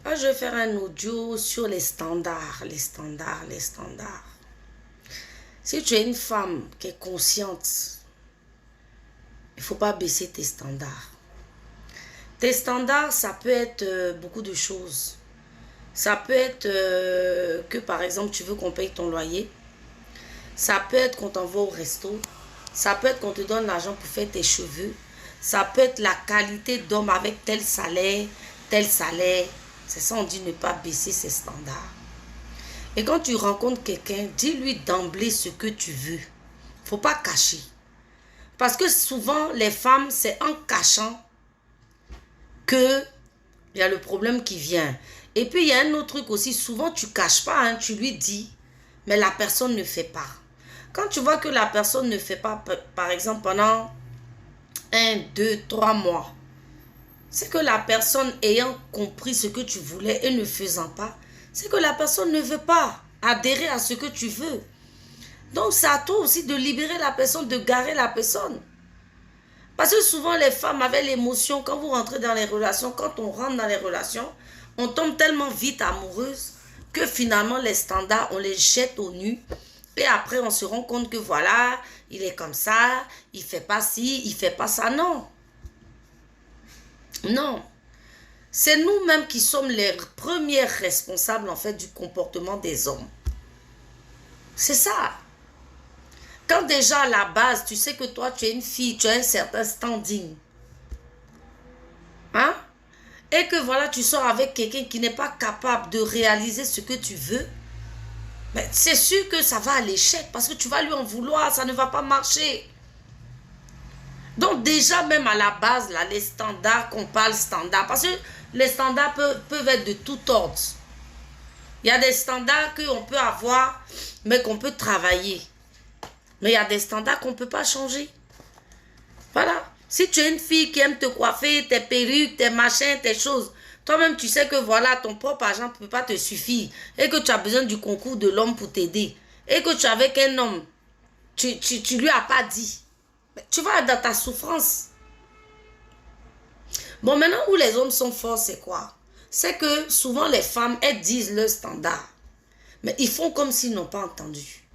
Moi, je vais faire un audio sur les standards, les standards, les standards. Si tu es une femme qui est consciente, il ne faut pas baisser tes standards. Tes standards, ça peut être beaucoup de choses. Ça peut être que, par exemple, tu veux qu'on paye ton loyer. Ça peut être qu'on t'envoie au resto. Ça peut être qu'on te donne l'argent pour faire tes cheveux. Ça peut être la qualité d'homme avec tel salaire, tel salaire. C'est ça, on dit ne pas baisser ses standards. Et quand tu rencontres quelqu'un, dis-lui d'emblée ce que tu veux. Faut pas cacher. Parce que souvent, les femmes, c'est en cachant que il y a le problème qui vient. Et puis, il y a un autre truc aussi. Souvent, tu caches pas, hein, tu lui dis, mais la personne ne fait pas. Quand tu vois que la personne ne fait pas, par exemple, pendant 1, 2, 3 mois, c'est que la personne ayant compris ce que tu voulais et ne faisant pas, c'est que la personne ne veut pas adhérer à ce que tu veux. Donc, c'est à toi aussi de libérer la personne, de garer la personne. Parce que souvent, les femmes avaient l'émotion, quand vous rentrez dans les relations, quand on rentre dans les relations, on tombe tellement vite amoureuse que finalement, les standards, on les jette au nu. Et après, on se rend compte que voilà, il est comme ça, il fait pas ci, il fait pas ça. Non. Non. C'est nous-mêmes qui sommes les premiers responsables, en fait, du comportement des hommes. C'est ça. Quand déjà, à la base, tu sais que toi, tu es une fille, tu as un certain standing. Hein? Et que voilà, tu sors avec quelqu'un qui n'est pas capable de réaliser ce que tu veux. Mais c'est sûr que ça va à l'échec parce que tu vas lui en vouloir, ça ne va pas marcher. Donc déjà, même à la base, là, les standards, qu'on parle standards, parce que les standards peuvent être de tout ordre. Il y a des standards qu'on peut avoir, mais qu'on peut travailler. Mais il y a des standards qu'on ne peut pas changer. Voilà. Si tu es une fille qui aime te coiffer, tes perruques, tes machins, tes choses, toi-même tu sais que voilà, ton propre argent ne peut pas te suffire et que tu as besoin du concours de l'homme pour t'aider. Et que tu es avec un homme, tu lui as pas dit. Tu vas dans ta souffrance. Bon, maintenant où les hommes sont forts, c'est quoi? C'est que souvent les femmes, elles disent leur standard. Mais ils font comme s'ils n'ont pas entendu.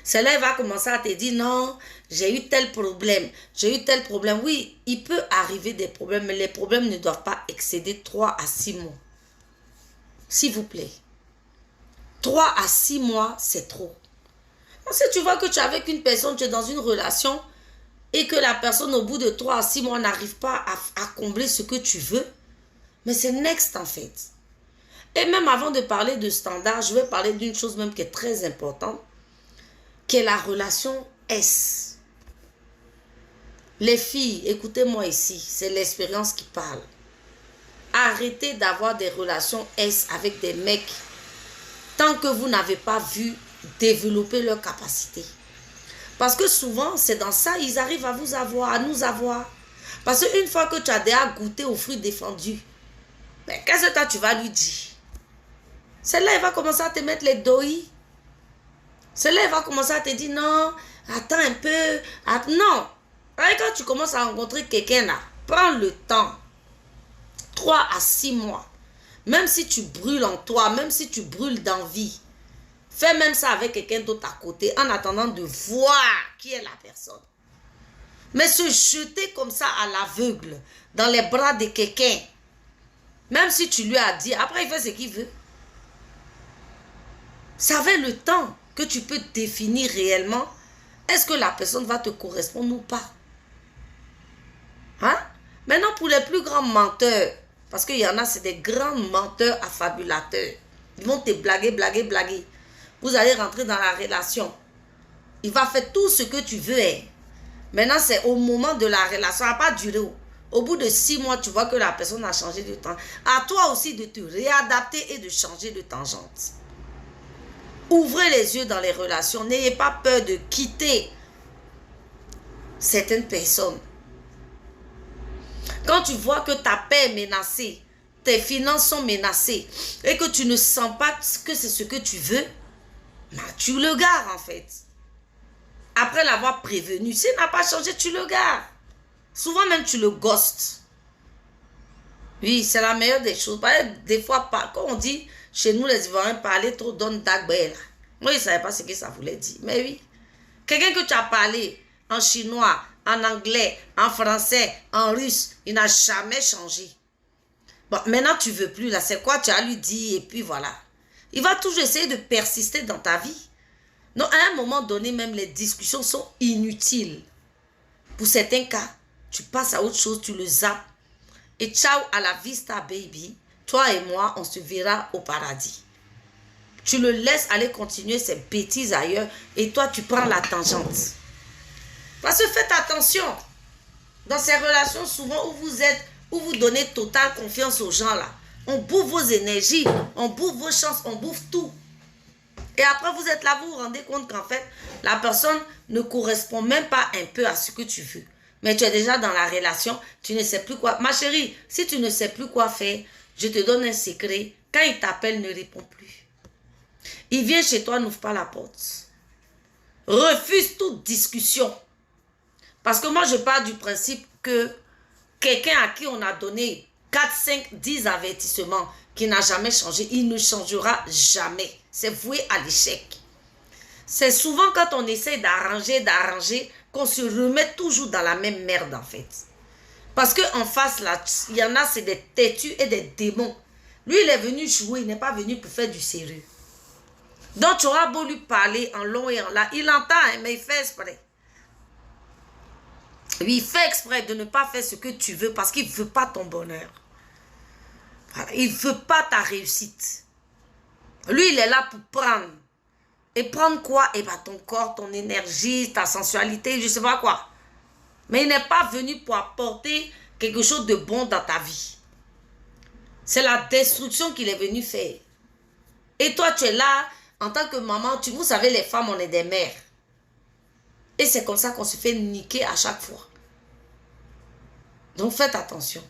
C'est là, il va commencer à te dire, non, j'ai eu tel problème, j'ai eu tel problème. Oui, il peut arriver des problèmes, mais les problèmes ne doivent pas excéder 3 à 6 mois. S'il vous plaît. 3 à 6 mois, c'est trop. Si tu vois que tu es avec une personne, tu es dans une relation, et que la personne, au bout de 3 à 6 mois, n'arrive pas à combler ce que tu veux, mais c'est next en fait. Et même avant de parler de standard, je vais parler d'une chose même qui est très importante, qui est la relation S. Les filles, écoutez-moi ici, c'est l'expérience qui parle. Arrêtez d'avoir des relations S avec des mecs tant que vous n'avez pas vu développer leur capacité. Parce que souvent, c'est dans ça, ils arrivent à vous avoir, à nous avoir. Parce qu'une fois que tu as déjà goûté aux fruits défendus, mais qu'est-ce que toi tu vas lui dire? Celle-là, elle va commencer à te mettre les doigts. Celle-là, elle va commencer à te dire, non, attends un peu. Non. Et quand tu commences à rencontrer quelqu'un là, prends le temps. 3 à 6 mois. Même si tu brûles en toi, même si tu brûles d'envie, fais même ça avec quelqu'un d'autre à côté en attendant de voir qui est la personne. Mais se jeter comme ça à l'aveugle dans les bras de quelqu'un, même si tu lui as dit, après il fait ce qu'il veut. Ça fait le temps que tu peux définir réellement est-ce que la personne va te correspondre ou pas. Hein? Maintenant, pour les plus grands menteurs, parce qu'il y en a, c'est des grands menteurs affabulateurs. Ils vont te blaguer, blaguer, blaguer. Vous allez rentrer dans la relation. Il va faire tout ce que tu veux. Hein. Maintenant, c'est au moment de la relation. Ça ne va pas durer. Au bout de 6 mois, tu vois que la personne a changé de temps. À toi aussi de te réadapter et de changer de tangente. Ouvrez les yeux dans les relations. N'ayez pas peur de quitter certaines personnes. Quand tu vois que ta paix est menacée, tes finances sont menacées et que tu ne sens pas que c'est ce que tu veux, bah, tu le gares en fait. Après l'avoir prévenu, s'il n'a pas changé, tu le gares. Souvent même tu le ghostes. Oui, c'est la meilleure des choses. Des fois, quand on dit chez nous, les Ivoiriens, parler trop donne dagbé là. Moi, je ne savais pas ce que ça voulait dire. Mais oui, quelqu'un que tu as parlé en chinois, en anglais, en français, en russe, il n'a jamais changé. Bon, maintenant, tu ne veux plus là. C'est quoi tu as lui dit et puis voilà. Il va toujours essayer de persister dans ta vie. Donc, à un moment donné, même les discussions sont inutiles. Pour certains cas, tu passes à autre chose, tu le zappes. Et ciao, à la vista, baby. Toi et moi, on se verra au paradis. Tu le laisses aller continuer ses bêtises ailleurs et toi, tu prends la tangente. Parce que faites attention. Dans ces relations, souvent, où vous êtes, où vous donnez totale confiance aux gens là, on bouffe vos énergies, on bouffe vos chances, on bouffe tout. Et après, vous êtes là, vous vous rendez compte qu'en fait, la personne ne correspond même pas un peu à ce que tu veux. Mais tu es déjà dans la relation, tu ne sais plus quoi. Ma chérie, si tu ne sais plus quoi faire, je te donne un secret. Quand il t'appelle, ne réponds plus. Il vient chez toi, n'ouvre pas la porte. Refuse toute discussion. Parce que moi, je pars du principe que quelqu'un à qui on a donné 4, 5, 10 avertissements qui n'a jamais changé, il ne changera jamais. C'est voué à l'échec. C'est souvent quand on essaie d'arranger, qu'on se remet toujours dans la même merde en fait. Parce qu'en face, là, il y en a, c'est des têtus et des démons. Lui, il est venu jouer, il n'est pas venu pour faire du sérieux. Donc, tu auras beau lui parler en long et en large. Il entend, mais il fait exprès. Oui, il fait exprès de ne pas faire ce que tu veux parce qu'il ne veut pas ton bonheur. Voilà. Il ne veut pas ta réussite. Lui, il est là pour prendre. Et prendre quoi? Eh bien, ton corps, ton énergie, ta sensualité, je ne sais pas quoi. Mais il n'est pas venu pour apporter quelque chose de bon dans ta vie. C'est la destruction qu'il est venu faire. Et toi, tu es là, en tant que maman, vous savez, les femmes, on est des mères. Et c'est comme ça qu'on se fait niquer à chaque fois. Donc, faites attention.